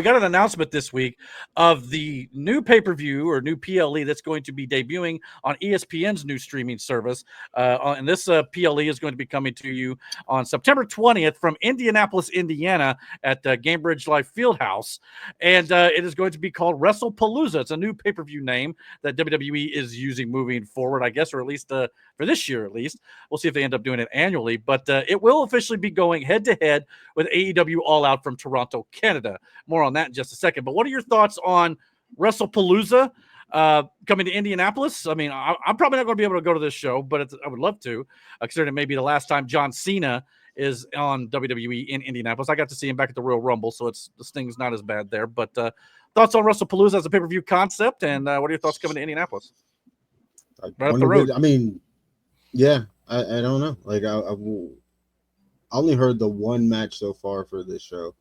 we got an announcement this week of the new pay-per-view or new PLE that's going to be debuting on ESPN's new streaming service. And this PLE is going to be coming to you on September 20th from Indianapolis, Indiana at Gamebridge Life Fieldhouse. And it is going to be called Wrestlepalooza. It's a new pay-per-view name that WWE is using moving forward, I guess, or at least for this year at least. We'll see if they end up doing it annually. But it will officially be going head-to-head with AEW All Out from Toronto, Canada. More on that in just a second. But what are your thoughts on Wrestlepalooza coming to Indianapolis? I mean, I'm probably not going to be able to go to this show, but I would love to, considering it may be the last time John Cena is on WWE in Indianapolis. I got to see him back at the Royal Rumble, so the sting's not as bad there. But thoughts on Wrestlepalooza as a pay-per-view concept, and what are your thoughts coming to Indianapolis? Right up the road. I mean, yeah, I don't know. Like, I only heard the one match so far for this show.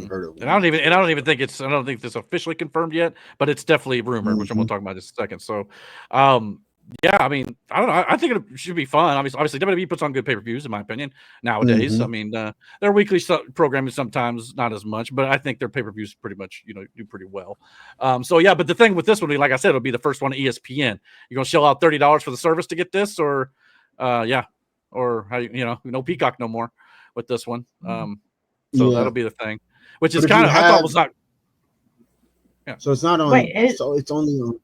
Heard it. And I don't even think it's officially confirmed yet, but it's definitely rumored, which I'm going to talk about in just a second. So, yeah, I mean, I don't know. I think it should be fun. Obviously, WWE puts on good pay-per-views, in my opinion, nowadays. I mean, their weekly programming sometimes not as much, but I think their pay-per-views pretty much, do pretty well. So, yeah, but the thing with this one, like I said, it'll be the first one at ESPN. You're going to shell out $30 for the service to get this, or or how no Peacock no more with this one. So that'll be the thing. Which is kind of, I thought was not. Yeah. So it's not on. So it's only on.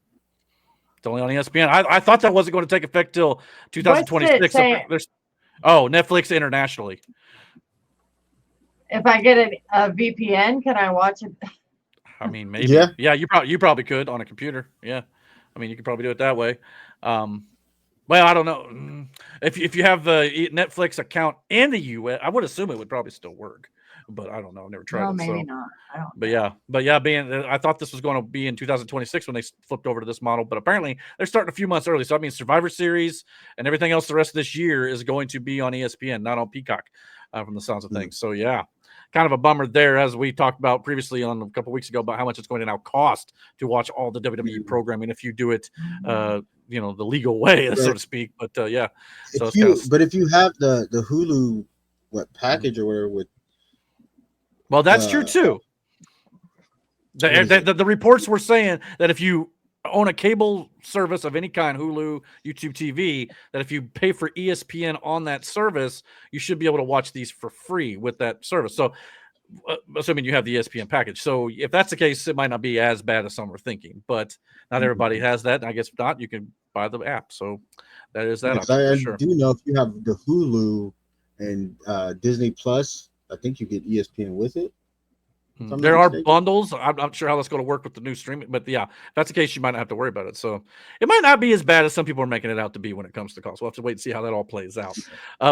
It's only on ESPN. I thought that wasn't going to take effect till 2026. Netflix internationally. If I get a VPN, can I watch it? I mean, maybe. Yeah, you probably could on a computer. Yeah, I mean, you could probably do it that way. Well, I don't know. If you have a Netflix account in the US, I would assume it would probably still work. But I don't know. I've never tried it. Maybe not. I don't. But yeah, I thought this was going to be in 2026 when they flipped over to this model. But apparently they're starting a few months early. So I mean, Survivor Series and everything else the rest of this year is going to be on ESPN, not on Peacock, from the sounds of things. So yeah, kind of a bummer there, as we talked about previously on a couple of weeks ago about how much it's going to now cost to watch all the WWE programming if you do it, the legal way, so to speak. But yeah, so if you have the Hulu package or whatever with. Well, that's true too. The reports were saying that if you own a cable service of any kind, Hulu, YouTube TV, that if you pay for ESPN on that service, you should be able to watch these for free with that service. So, assuming you have the ESPN package. So, if that's the case, it might not be as bad as some are thinking. But not everybody has that. I guess if not, you can buy the app. So, that is that option. I do know if you have the Hulu and Disney Plus, I think you get ESPN with it. There are bundles. I'm not sure how that's going to work with the new streaming, but yeah, if that's the case, you might not have to worry about it. So it might not be as bad as some people are making it out to be when it comes to cost. We'll have to wait and see how that all plays out.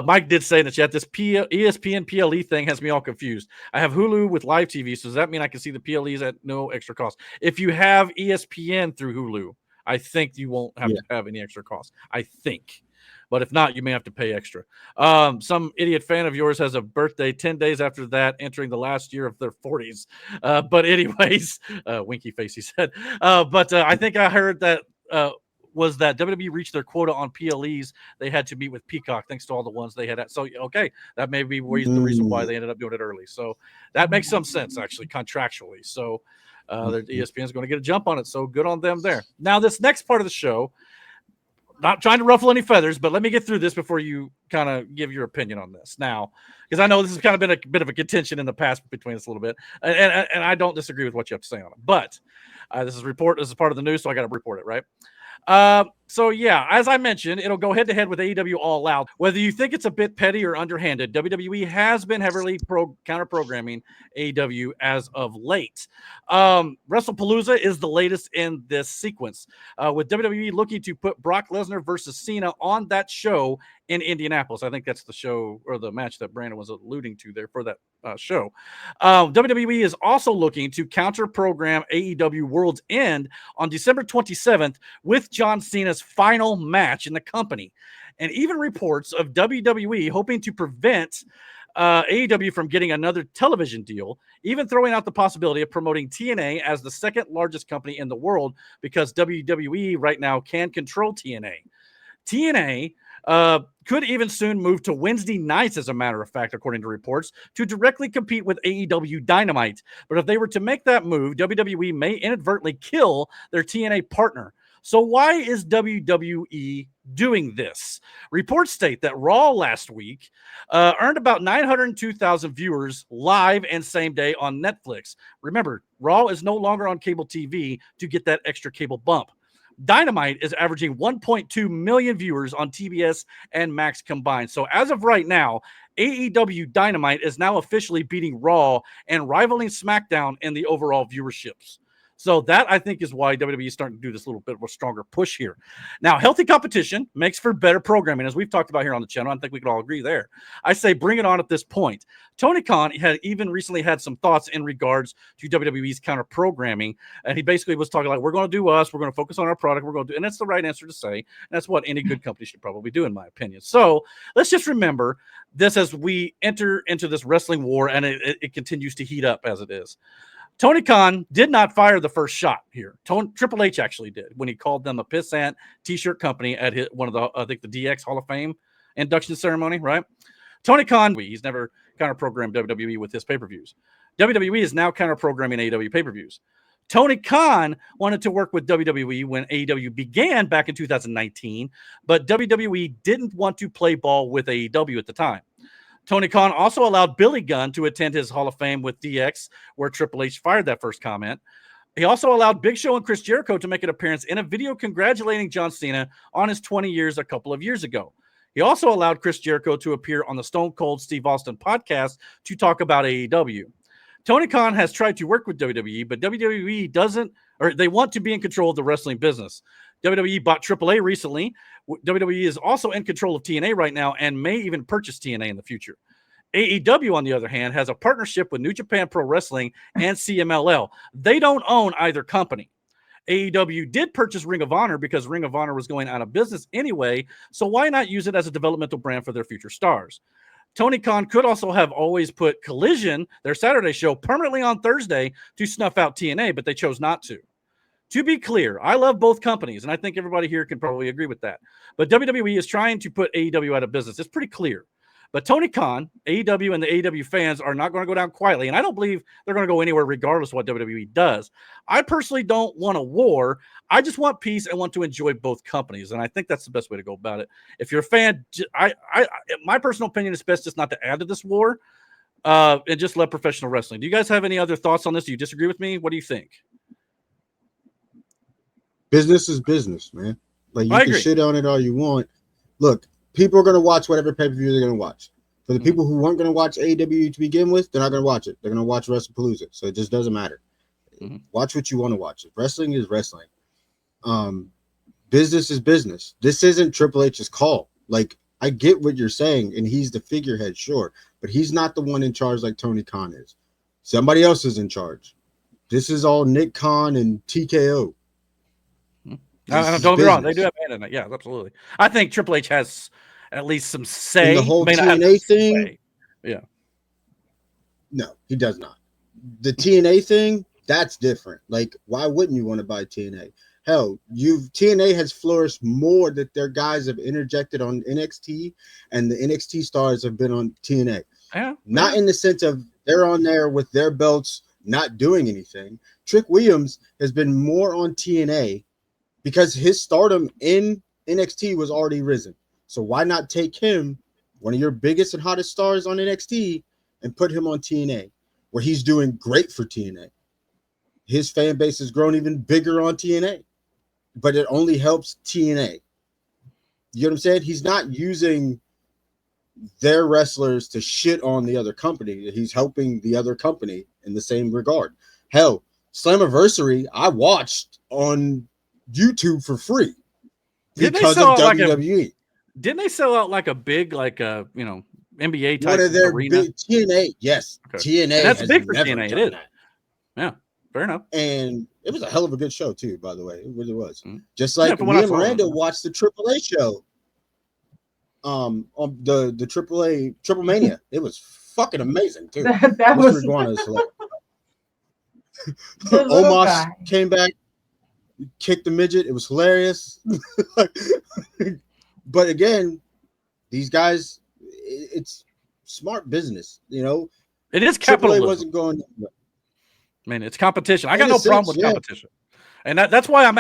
Mike did say in the chat, this ESPN PLE thing has me all confused. I have Hulu with live TV, so does that mean I can see the PLEs at no extra cost? If you have ESPN through Hulu, I think you won't have to have any extra cost. I think. But if not, you may have to pay extra. Some idiot fan of yours has a birthday 10 days after that, entering the last year of their 40s. But anyways, winky face, he said. But I think I heard that was that WWE reached their quota on PLEs. They had to meet with Peacock, thanks to all the ones they had. So, okay, that may be the reason why they ended up doing it early. So that makes some sense, actually, contractually. So ESPN is going to get a jump on it. So good on them there. Now, this next part of the show, not trying to ruffle any feathers, but let me get through this before you kind of give your opinion on this now, because I know this has kind of been a bit of a contention in the past between us a little bit, and I don't disagree with what you have to say on it. But this is part of the news, so I got to report it, right? So yeah, as I mentioned, it'll go head to head with AEW All Out. Whether you think it's a bit petty or underhanded, WWE has been heavily counter programming AEW as of late. Wrestlepalooza is the latest in this sequence, with WWE looking to put Brock Lesnar versus Cena on that show in Indianapolis. I think that's the show or the match that Brandon was alluding to there for that show. WWE is also looking to counter program AEW World's End on December 27th with John Cena's final match in the company, and even reports of WWE hoping to prevent AEW from getting another television deal, even throwing out the possibility of promoting TNA as the second largest company in the world, because WWE right now can control TNA. TNA Could even soon move to Wednesday nights, as a matter of fact, according to reports, to directly compete with AEW Dynamite. But if they were to make that move, WWE may inadvertently kill their TNA partner. So why is WWE doing this? Reports state that Raw last week earned about 902,000 viewers live and same day on Netflix. Remember, Raw is no longer on cable TV to get that extra cable bump. Dynamite is averaging 1.2 million viewers on TBS and Max combined. So as of right now, AEW Dynamite is now officially beating Raw and rivaling SmackDown in the overall viewerships. So that, I think, is why WWE is starting to do this little bit of a stronger push here. Now, healthy competition makes for better programming, as we've talked about here on the channel. I think we can all agree there. I say bring it on at this point. Tony Khan had even recently had some thoughts in regards to WWE's counter programming, and he basically was talking like, we're going to do us, we're going to focus on our product, we're going to do, and that's the right answer to say. And that's what any good company should probably do, in my opinion. So let's just remember this as we enter into this wrestling war, and it continues to heat up as it is. Tony Khan did not fire the first shot here. Triple H actually did when he called them a pissant t-shirt company at one of the, I think, the DX Hall of Fame induction ceremony, right? Tony Khan, he's never counter-programmed WWE with his pay-per-views. WWE is now counter-programming AEW pay-per-views. Tony Khan wanted to work with WWE when AEW began back in 2019, but WWE didn't want to play ball with AEW at the time. Tony Khan also allowed Billy Gunn to attend his Hall of Fame with DX, where Triple H fired that first comment. He also allowed Big Show and Chris Jericho to make an appearance in a video congratulating John Cena on his 20 years a couple of years ago. He also allowed Chris Jericho to appear on the Stone Cold Steve Austin podcast to talk about AEW. Tony Khan has tried to work with WWE, but WWE doesn't, or they want to be in control of the wrestling business. WWE bought AAA recently. WWE is also in control of TNA right now and may even purchase TNA in the future. AEW, on the other hand, has a partnership with New Japan Pro Wrestling and CMLL. They don't own either company. AEW did purchase Ring of Honor because Ring of Honor was going out of business anyway, so why not use it as a developmental brand for their future stars? Tony Khan could also have always put Collision, their Saturday show, permanently on Thursday to snuff out TNA, but they chose not to. To be clear, I love both companies, and I think everybody here can probably agree with that. But WWE is trying to put AEW out of business. It's pretty clear. But Tony Khan, AEW, and the AEW fans are not going to go down quietly, and I don't believe they're going to go anywhere regardless of what WWE does. I personally don't want a war. I just want peace and want to enjoy both companies, and I think that's the best way to go about it. If you're a fan, my personal opinion is best just not to add to this war and just let professional wrestling. Do you guys have any other thoughts on this? Do you disagree with me? What do you think? Business is business, man. Like, you can shit on it all you want. Look, people are going to watch whatever pay-per-view they're going to watch. For the people who weren't going to watch AEW to begin with, they're not going to watch it. They're going to watch Wrestlepalooza. So it just doesn't matter. Watch what you want to watch. Wrestling is wrestling. Business is business. This isn't Triple H's call. Like, I get what you're saying, and he's the figurehead, sure. But he's not the one in charge like Tony Khan is. Somebody else is in charge. This is all Nick Khan and TKO. Don't get me wrong, they do have hand in it. Yeah, absolutely. I think Triple H has at least some say. In the whole TNA thing? Yeah. No, he does not. The TNA thing, that's different. Like, why wouldn't you want to buy TNA? Hell, TNA has flourished more that their guys have interjected on NXT, and the NXT stars have been on TNA. Yeah. Not in the sense of they're on there with their belts not doing anything. Trick Williams has been more on TNA because his stardom in NXT was already risen. So why not take him, one of your biggest and hottest stars on NXT, and put him on TNA, where he's doing great for TNA. His fan base has grown even bigger on TNA, but it only helps TNA. You know what I'm saying? He's not using their wrestlers to shit on the other company. He's helping the other company in the same regard. Hell, Slammiversary, I watched on YouTube for free because of WWE. Didn't they sell out like a big, like a NBA type one of their arena? Big TNA? Yes, okay. TNA. And that's big for TNA. It is. That. Yeah, fair enough. And it was a hell of a good show too, by the way. It really was. Just like me and Miranda watched the AAA show. On the Triple Mania, it was fucking amazing too. that was Omos came back, kicked the midget. It was hilarious. But again, These guys, it's smart business, you know. It is AAA capitalism. wasn't going. I mean, it's competition. I got no problem with competition, and that's why I'm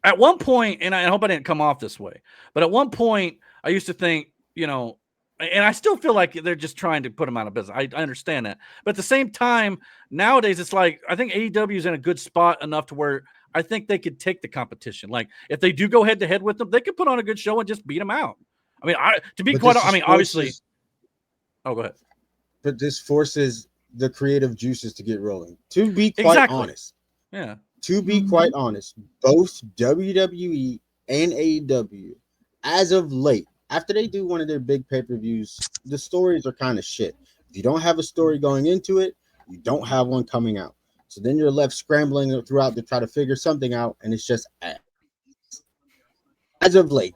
at one point, and I hope I didn't come off this way, but at one point I used to think, you know, and I still feel like they're just trying to put them out of business. I understand that, but at the same time, nowadays it's like I think AEW is in a good spot enough to where I think they could take the competition. Like if they do go head to head with them, they could put on a good show and just beat them out. I mean, obviously. Oh, go ahead. But this forces the creative juices to get rolling. To be quite honest. Yeah. To be quite honest, both WWE and AEW, as of late, after they do one of their big pay-per-views, the stories are kind of shit. If you don't have a story going into it, you don't have one coming out. So then you're left scrambling throughout to try to figure something out, and it's just ass. As of late,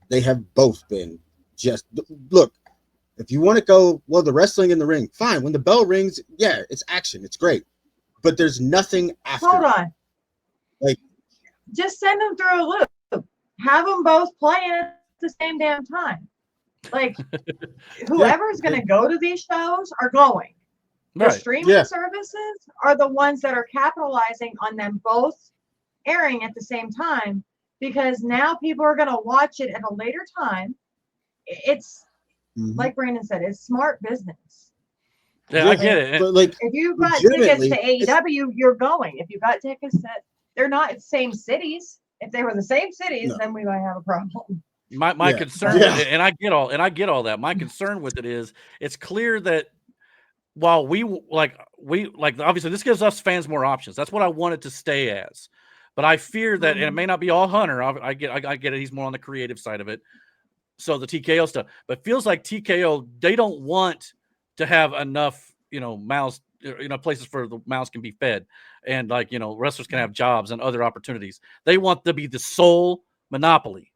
they have both been just look. If you want to go, well, the wrestling in the ring, fine. When the bell rings, yeah, it's action. It's great. But there's nothing after. Hold on. Like, just send them through a loop. Have them both playing at the same damn time. Like, whoever's going to go to these shows are going. The streaming services are the ones that are capitalizing on them both airing at the same time, because now people are going to watch it at a later time. It's like Brandon said, it's smart business. Yeah, I get it. But like, if you've got tickets to AEW, you're going. If you've got tickets that they're not in the same cities, if they were the same cities, then we might have a problem. My concern, and I get all that. My concern with it is, it's clear that while we obviously this gives us fans more options. That's what I want it to stay as. But I fear that, and it may not be all Hunter. I get it. He's more on the creative side of it. So the TKO stuff, but it feels like TKO, they don't want to have enough, mouths, places for the mouths can be fed, and wrestlers can have jobs and other opportunities. They want to be the sole monopoly,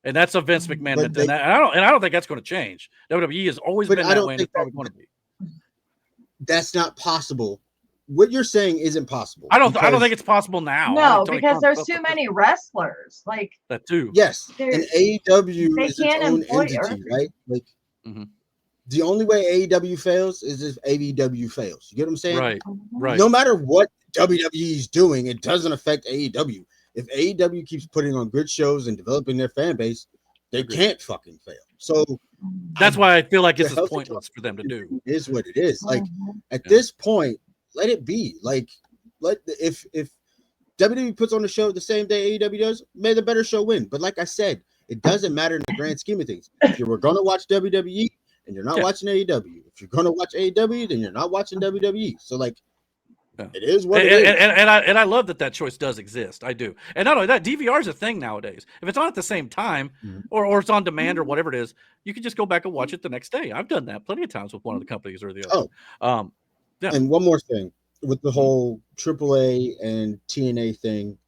and that's a Vince McMahon. And I don't think that's going to change. WWE has always been that way, and it's probably going to be. That's not possible. What you're saying isn't possible. I don't think it's possible now. No, because there's too many wrestlers. Like that too. Yes, and AEW is its own entity, right? Like the only way AEW fails is if AEW fails. You get what I'm saying? Right. No matter what WWE is doing, it doesn't affect AEW. If AEW keeps putting on good shows and developing their fan base, they can't fucking fail. So that's why I feel like this is pointless for them to do. It is what it is. Like at this point, let it be. Like, if WWE puts on a show the same day AEW does, may the better show win. But like I said, it doesn't matter in the grand scheme of things. If you were going to watch WWE and you're not watching AEW, if you're going to watch AEW, then you're not watching WWE. So like, it is what it is. And I love that choice does exist. I do. And not only that, DVR is a thing nowadays. If it's on at the same time or it's on demand or whatever it is, you can just go back and watch it the next day. I've done that plenty of times with one of the companies or the other. Yeah. And one more thing with the whole AAA and TNA thing.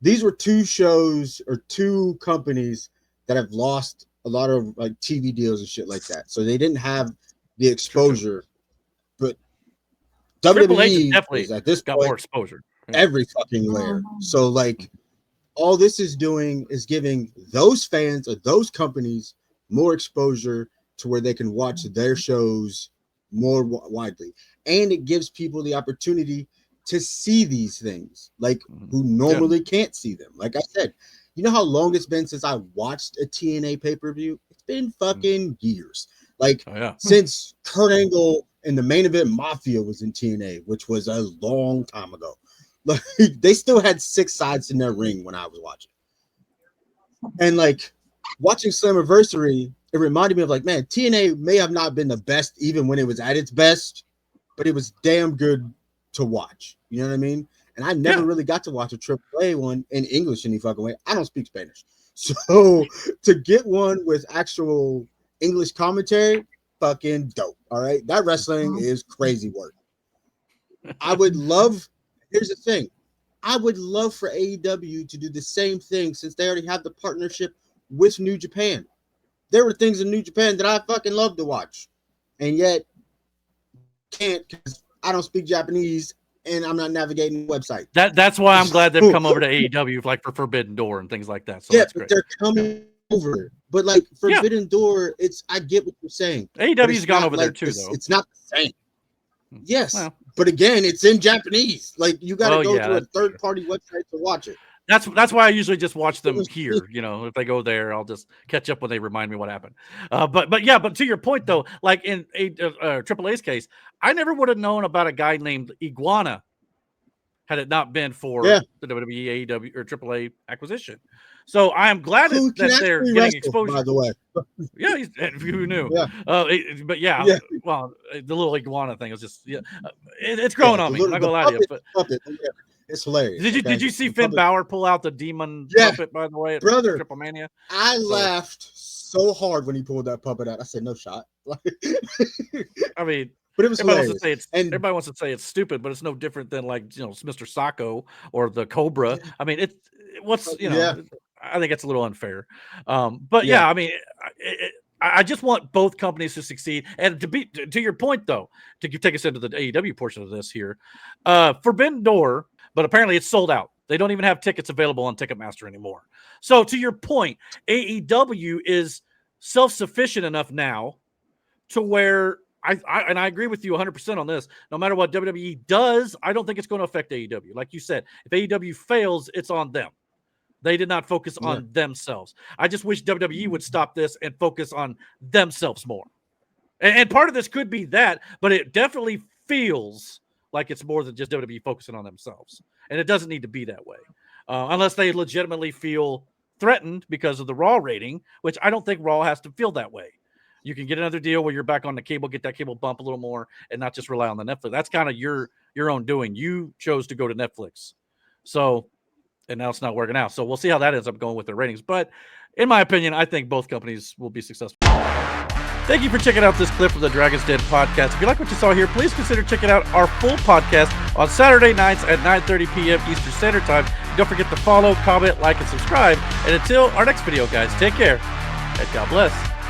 These were two shows or two companies that have lost a lot of like TV deals and shit like that. So they didn't have the exposure. But WWE definitely at this got point, more exposure. Every fucking layer. So like all this is doing is giving those fans of those companies more exposure to where they can watch their shows more widely, and it gives people the opportunity to see these things like who normally can't see them. Like I said, you know how long it's been since I watched a TNA pay-per-view? It's been fucking years. Like since Kurt Angle and the Main Event Mafia was in TNA, which was a long time ago. Like they still had 6 sides in their ring when I was watching. And like watching Slammiversary, it reminded me of like, man, TNA may have not been the best even when it was at its best, but it was damn good to watch. You know what I mean? And I never really got to watch a AAA one in English any fucking way. I don't speak Spanish. So to get one with actual English commentary, fucking dope. All right. That wrestling is crazy work. I would love, here's the thing. I would love for AEW to do the same thing since they already have the partnership with New Japan. There were things in New Japan that I fucking love to watch, and yet can't because I don't speak Japanese and I'm not navigating the website. That's why I'm glad they've come over to AEW, like for Forbidden Door and things like that. So that's great. They're coming over. But like Forbidden Door, I get what you're saying. AEW's gone over there too, though. It's not the same. Yes, but again, it's in Japanese. Like you got to go to a third-party website to watch it. That's why I usually just watch them here. You know, if they go there, I'll just catch up when they remind me what happened. But to your point though, like in AAA's case, I never would have known about a guy named Iguana had it not been for the WWE, AEW, or AAA acquisition. So I am glad that they're getting exposure. By the way, yeah, who knew? Yeah. Well, the little iguana thing is just it's growing on me. I'm not gonna lie to you, but it's hilarious. Did you see Finn Balor pull out the demon puppet? By the way, at Triple Mania, I laughed so hard when he pulled that puppet out. I said, "No shot." I mean. But it was hilarious. Everybody wants to say it's stupid, but it's no different than like Mr. Sacco or the Cobra. I mean, I think it's a little unfair. But I mean, I just want both companies to succeed. And to your point though, to take us into the AEW portion of this here, Forbidden Door, but apparently it's sold out. They don't even have tickets available on Ticketmaster anymore. So to your point, AEW is self-sufficient enough now to where. I agree with you 100% on this. No matter what WWE does, I don't think it's going to affect AEW. Like you said, if AEW fails, it's on them. They did not focus on themselves. I just wish WWE would stop this and focus on themselves more. And part of this could be that, but it definitely feels like it's more than just WWE focusing on themselves. And it doesn't need to be that way. Unless they legitimately feel threatened because of the Raw rating, which I don't think Raw has to feel that way. You can get another deal where you're back on the cable, get that cable bump a little more, and not just rely on the Netflix. That's kind of your own doing. You chose to go to Netflix. So, and now it's not working out. So we'll see how that ends up going with their ratings. But in my opinion, I think both companies will be successful. Thank you for checking out this clip from the Dragon's Den podcast. If you like what you saw here, please consider checking out our full podcast on Saturday nights at 9:30 p.m. Eastern Standard Time. Don't forget to follow, comment, like, and subscribe. And until our next video, guys, take care and God bless.